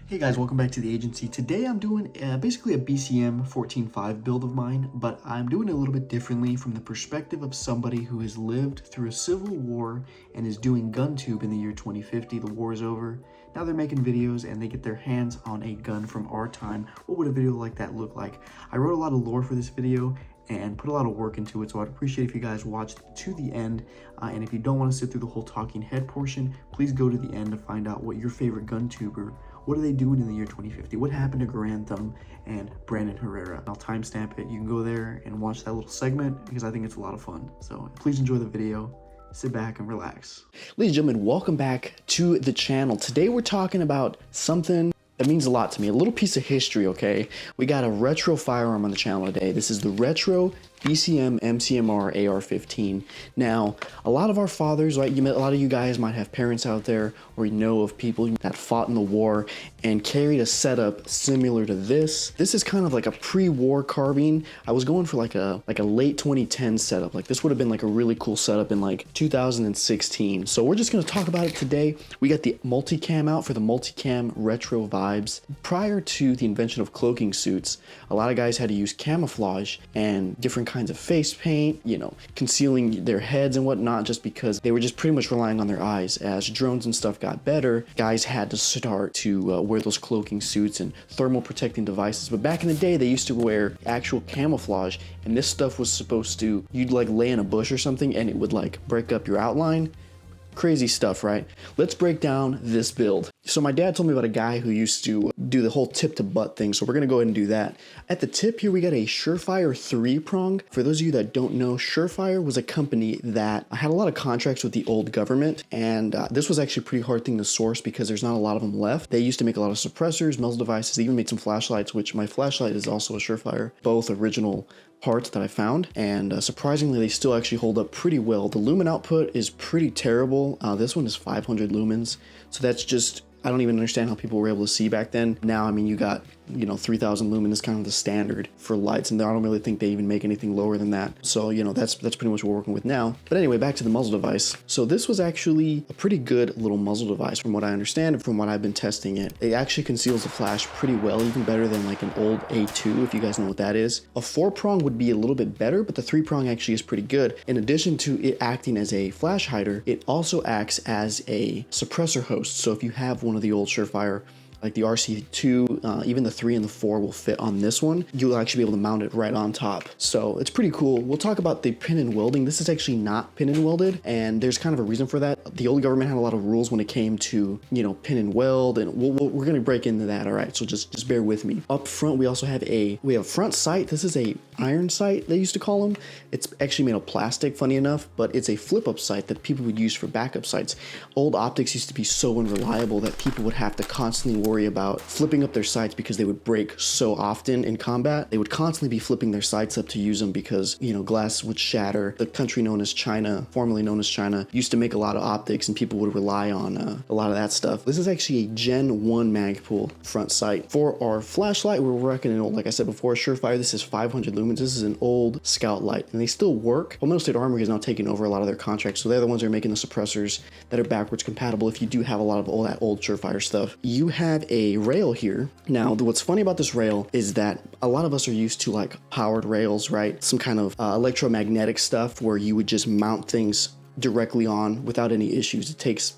Hey guys, welcome back to the agency. Today I'm doing basically a BCM 14.5 build of mine, but I'm doing it a little bit differently from the perspective of somebody who has lived through a civil war and is doing GunTube in the year 2050. The war is over. Now they're making videos and they get their hands on a gun from our time. What would a video like that look like? I wrote a lot of lore for this video and put a lot of work into it, so I'd appreciate if you guys watched to the end. And if you don't want to sit through the whole talking head portion, please go to the end to find out what your favorite GunTuber, what are they doing in the year 2050? What happened to Grantham and Brandon Herrera? I'll timestamp it. You can go there and watch that little segment because I think it's a lot of fun. So please enjoy the video. Sit back and relax. Ladies and gentlemen, welcome back to the channel. Today we're talking about something that means a lot to me, a little piece of history, okay? We got a retro firearm on the channel today. This is the retro BCM MCMR AR-15. Now, a lot of our fathers, right, a lot of you guys might have parents out there or you know of people that fought in the war and carried a setup similar to this. This is kind of like a pre-war carbine. I was going for like a late 2010 setup. Like this would have been like a really cool setup in like 2016. So we're just gonna talk about it today. We got the multicam out for the multicam retro vibes. Prior to the invention of cloaking suits, a lot of guys had to use camouflage and different kinds of face paint, you know, concealing their heads and whatnot, just because they were just pretty much relying on their eyes. As drones and stuff got better, guys had to start to wear those cloaking suits and thermal protecting devices. But back in the day, they used to wear actual camouflage, and this stuff was supposed to, you'd like lay in a bush or something and it would like break up your outline. Crazy stuff, right? Let's break down this build. So my dad told me about a guy who used to do the whole tip to butt thing, so we're gonna go ahead and do that. At the tip here, we got a Surefire 3-prong. For those of you that don't know, Surefire was a company that had a lot of contracts with the old government, and this was actually a pretty hard thing to source because there's not a lot of them left. They used to make a lot of suppressors, muzzle devices, they even made some flashlights, which my flashlight is also a Surefire, both original parts that I found, and surprisingly they still actually hold up pretty well. The lumen output is pretty terrible. This one is 500 lumens, so that's just, I don't even understand how people were able to see back then. Now, I mean, you got, you know, 3000 lumen is kind of the standard for lights, and I don't really think they even make anything lower than that. So, you know, that's pretty much what we're working with now. But anyway, back to the muzzle device. So this was actually a pretty good little muzzle device from what I understand and from what I've been testing it. It actually conceals the flash pretty well, even better than like an old A2, if you guys know what that is. A 4-prong would be a little bit better, but the 3-prong actually is pretty good. In addition to it acting as a flash hider, it also acts as a suppressor host. So if you have one of the old Surefire like the RC2, even the 3 and the 4 will fit on this one. You'll actually be able to mount it right on top. So it's pretty cool. We'll talk about the pin and welding. This is actually not pin and welded, and there's kind of a reason for that. The old government had a lot of rules when it came to, you know, pin and weld, and we're gonna break into that. All right, so just bear with me. Up front, we also have a front sight. This is a iron sight, they used to call them. It's actually made of plastic, funny enough, but it's a flip-up sight that people would use for backup sights. Old optics used to be so unreliable that people would have to constantly worry about flipping up their sights because they would break so often in combat. They would constantly be flipping their sights up to use them because, you know, glass would shatter. The country known as China, formerly known as China, used to make a lot of optics, and people would rely on a lot of that stuff. This is actually a Gen 1 Magpul front sight. For our flashlight, we're reckoning old, like I said before, Surefire, this is 500 lumens. This is an old scout light, and they still work. Well, Middle State Armory is now taking over a lot of their contracts, so they're the ones that are making the suppressors that are backwards compatible if you do have a lot of all that old Surefire stuff. You have a rail here. Now, what's funny about this rail is that a lot of us are used to like powered rails, right? Some kind of electromagnetic stuff where you would just mount things directly on without any issues. It takes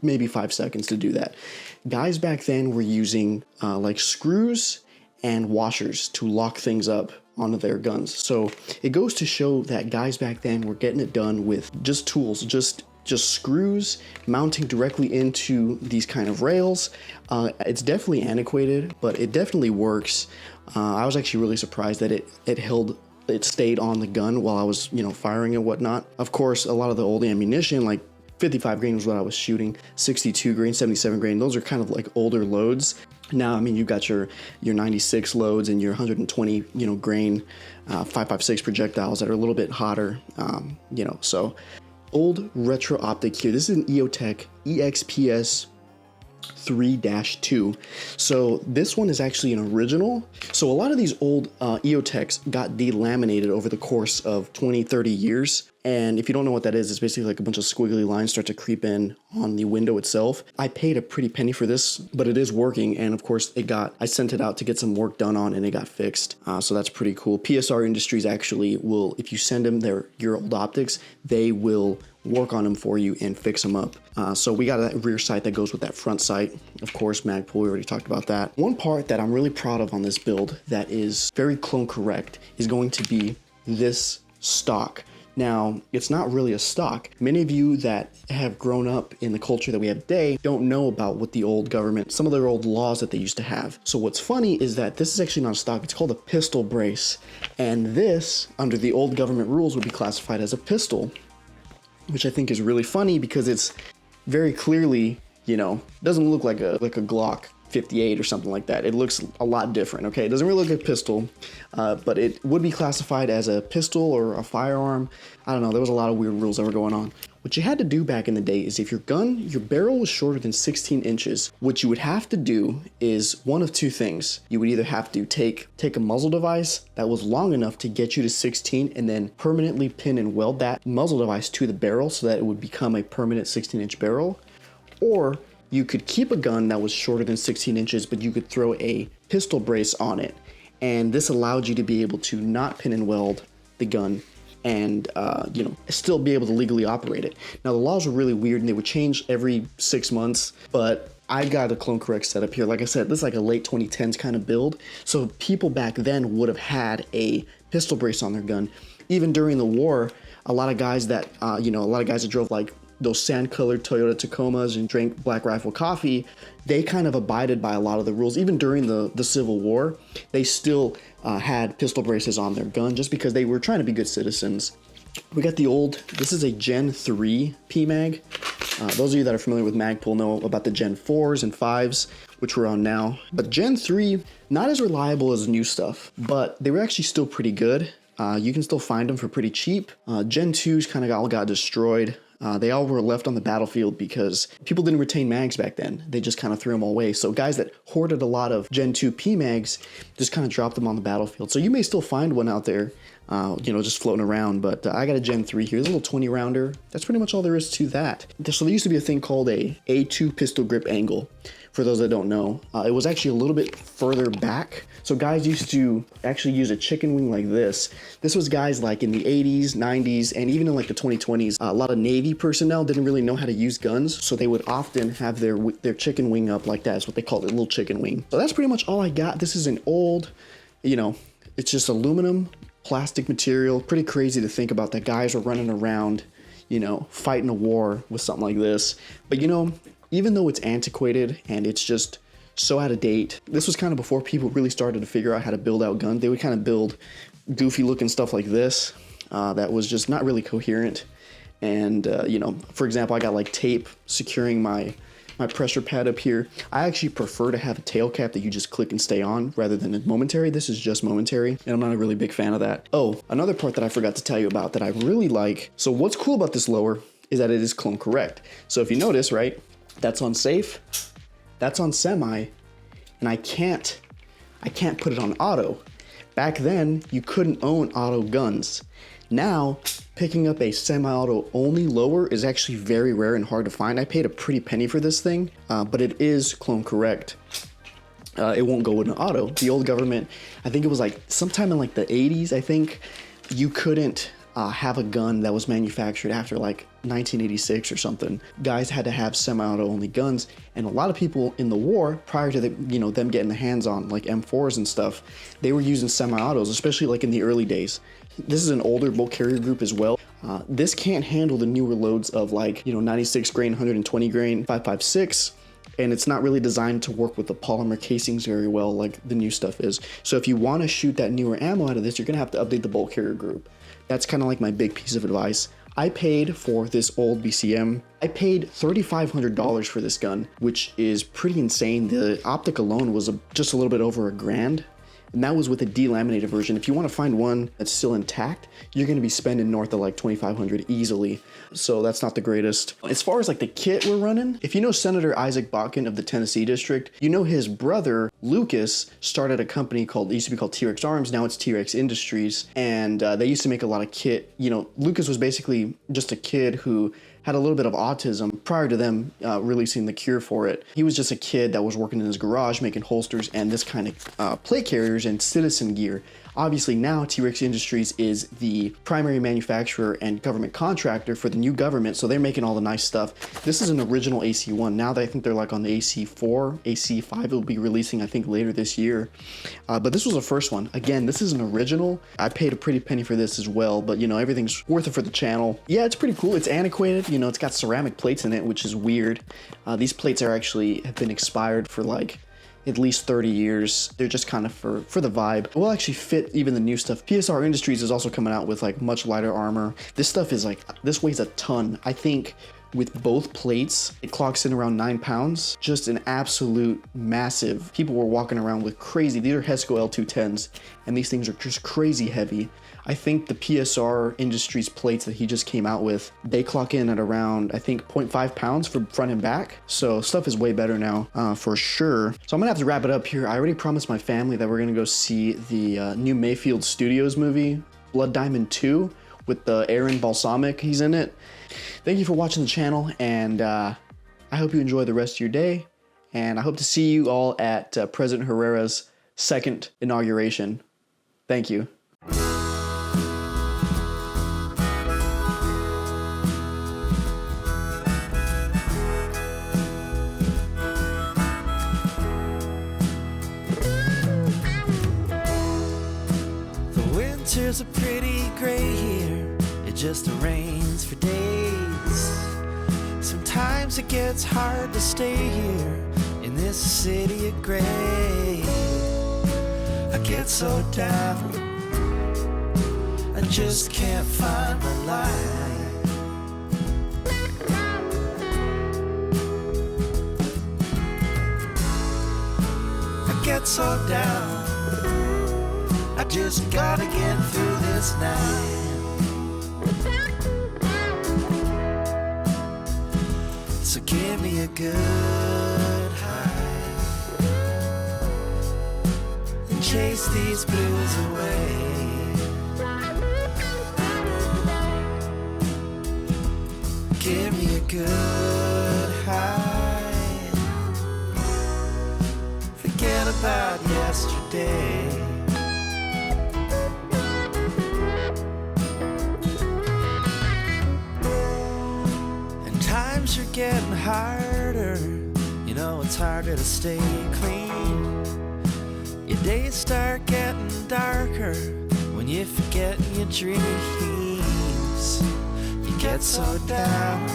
maybe 5 seconds to do that. Guys back then were using like screws and washers to lock things up onto their guns. So it goes to show that guys back then were getting it done with just tools, just screws mounting directly into these kind of rails. It's definitely antiquated, but it definitely works. I was actually really surprised that it stayed on the gun while I was, you know, firing and whatnot. Of course, a lot of the old ammunition, like 55 grain was what I was shooting, 62 grain, 77 grain, those are kind of like older loads. Now, I mean, you've got your 96 loads and your 120, you know, grain 5.56 projectiles that are a little bit hotter, you know, so old retro optic here. This is an EOTech EXPS 3-2. So this one is actually an original. So a lot of these old EOTechs got delaminated over the course of 20-30 years. And if you don't know what that is, it's basically like a bunch of squiggly lines start to creep in on the window itself. I paid a pretty penny for this, but it is working. And of course I sent it out to get some work done on, and it got fixed. So that's pretty cool. PSR Industries actually will, if you send them your old optics, they will work on them for you and fix them up. So we got that rear sight that goes with that front sight. Of course, Magpul, we already talked about that. One part that I'm really proud of on this build that is very clone correct is going to be this stock. Now, it's not really a stock. Many of you that have grown up in the culture that we have today don't know about what the old government, some of their old laws that they used to have. So what's funny is that this is actually not a stock, it's called a pistol brace. And this, under the old government rules, would be classified as a pistol, which I think is really funny because it's very clearly, you know, doesn't look like a Glock 58 or something like that. It looks a lot different, okay? It doesn't really look like a pistol, but it would be classified as a pistol or a firearm. I don't know, there was a lot of weird rules that were going on. What you had to do back in the day is if your barrel was shorter than 16 inches, what you would have to do is one of two things. You would either have to take a muzzle device that was long enough to get you to 16 and then permanently pin and weld that muzzle device to the barrel so that it would become a permanent 16-inch barrel, or you could keep a gun that was shorter than 16 inches, but you could throw a pistol brace on it. And this allowed you to be able to not pin and weld the gun and, you know, still be able to legally operate it. Now, the laws were really weird and they would change every 6 months, but I got a clone correct setup here. Like I said, this is like a late 2010s kind of build. So people back then would have had a pistol brace on their gun. Even during the war, a lot of guys that, a lot of guys that drove like those sand-colored Toyota Tacomas and drank Black Rifle coffee, they kind of abided by a lot of the rules. Even during the Civil War, they still had pistol braces on their gun just because they were trying to be good citizens. We got this is a Gen 3 PMag. Those of you that are familiar with Magpul know about the Gen 4s and 5s, which we're on now. But Gen 3, not as reliable as new stuff, but they were actually still pretty good. You can still find them for pretty cheap. Gen 2s kind of all got destroyed. They all were left on the battlefield because people didn't retain mags back then. They just kind of threw them all away. So guys that hoarded a lot of Gen 2 PMags just kind of dropped them on the battlefield. So you may still find one out there just floating around. But I got a Gen 3 here, a little 20 rounder. That's pretty much all there is to that. So there used to be a thing called a A2 pistol grip angle. For those that don't know, it was actually a little bit further back. So guys used to actually use a chicken wing like this. This was guys like in the 80s, 90s, and even in like the 2020s, a lot of Navy personnel didn't really know how to use guns. So they would often have their chicken wing up like that. That's what they called it, a little chicken wing. So that's pretty much all I got. This is an old, it's just aluminum, plastic material. Pretty crazy to think about that guys were running around, fighting a war with something like this. But even though it's antiquated and it's just so out of date, this was kind of before people really started to figure out how to build out guns. They would kind of build goofy looking stuff like this that was just not really coherent. And, for example, I got like tape securing my pressure pad up here. I actually prefer to have a tail cap that you just click and stay on rather than a momentary. This is just momentary, and I'm not a really big fan of that. Oh, another part that I forgot to tell you about that I really like. So what's cool about this lower is that it is clone correct. So if you notice, right, that's on safe, that's on semi, and I can't put it on auto. Back then, you couldn't own auto guns. Now, picking up a semi-auto only lower is actually very rare and hard to find. I paid a pretty penny for this thing, but it is clone correct. It won't go with an auto. The old government, I think it was like sometime in like the 80s, I think, you couldn't have a gun that was manufactured after like 1986 or something. Guys had to have semi-auto only guns, and a lot of people in the war, prior to them getting the hands on like M4s and stuff, they were using semi-autos, especially like in the early days. This is an older bolt carrier group as well. This can't handle the newer loads of like 96 grain, 120 grain, 5.56. And it's not really designed to work with the polymer casings very well like the new stuff is. So if you want to shoot that newer ammo out of this, you're gonna have to update the bolt carrier group. That's kind of like my big piece of advice. I paid for this old BCM. I paid $3,500 for this gun, which is pretty insane. The optic alone was just a little bit over $1,000. And that was with a delaminated version. If you want to find one that's still intact, you're going to be spending north of like $2,500 easily. So that's not the greatest. As far as like the kit we're running, if you know Senator Isaac Bakken of the Tennessee district, you know his brother Lucas started a company used to be called T-Rex Arms. Now it's T-Rex Industries, and they used to make a lot of kit. Lucas was basically just a kid who had a little bit of autism prior to them releasing the cure for it. He was just a kid that was working in his garage making holsters and this kind of plate carriers and citizen gear. Obviously now T-Rex Industries is the primary manufacturer and government contractor for the new government, so they're making all the nice stuff. This is an original AC1. Now that I think they're like on the AC4, AC5 will be releasing I think later this year. But this was the first one. Again, this is an original. I paid a pretty penny for this as well, but everything's worth it for the channel. Yeah, it's pretty cool. It's antiquated. It's got ceramic plates in it, which is weird. These plates have been expired for like at least 30 years. They're just kind of for the vibe. It will actually fit even the new stuff. PSR Industries is also coming out with like much lighter armor. This stuff is this weighs a ton. I think with both plates, it clocks in around 9 pounds. Just an absolute massive. People were walking around with crazy, these are Hesco L210s, and these things are just crazy heavy. I think the PSR Industries plates that he just came out with, they clock in at around, I think, 0.5 pounds for front and back. So stuff is way better now, for sure. So I'm gonna have to wrap it up here. I already promised my family that we're gonna go see the new Mayfield Studios movie, Blood Diamond 2, with the Aaron Balsamic. He's in it. Thank you for watching the channel, and I hope you enjoy the rest of your day. And I hope to see you all at President Herrera's second inauguration. Thank you. Winters are pretty gray here, it just rains for days. Sometimes it gets hard to stay here in this city of gray. I get so down, I just can't find the light. I get so down, I just gotta get through this night. So give me a good high and chase these blues away. give me a good high. Forget about yesterday. And times are getting harder. You know it's harder to stay clean. Your days start getting darker when you forget your dreams. You get so down,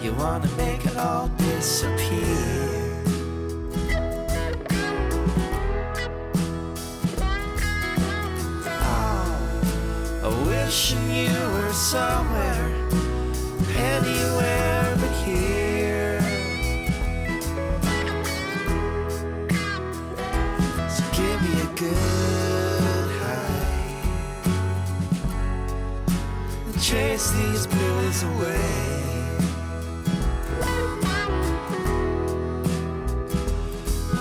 you wanna make it all disappear. Oh, wishing you were somewhere, anywhere but here. So give me a good high and chase these blues away.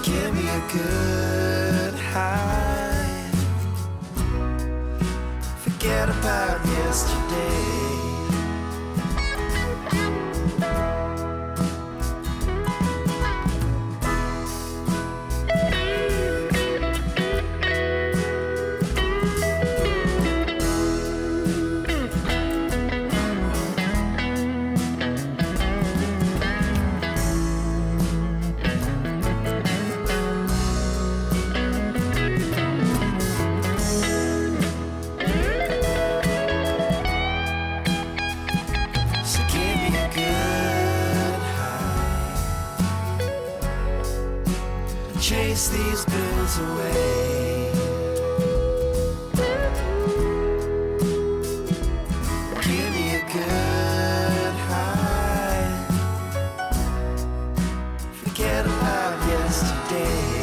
Give me a good high. Forget about yesterday. So give me a good high and chase these bills away. Give me a good high. Forget about yesterday.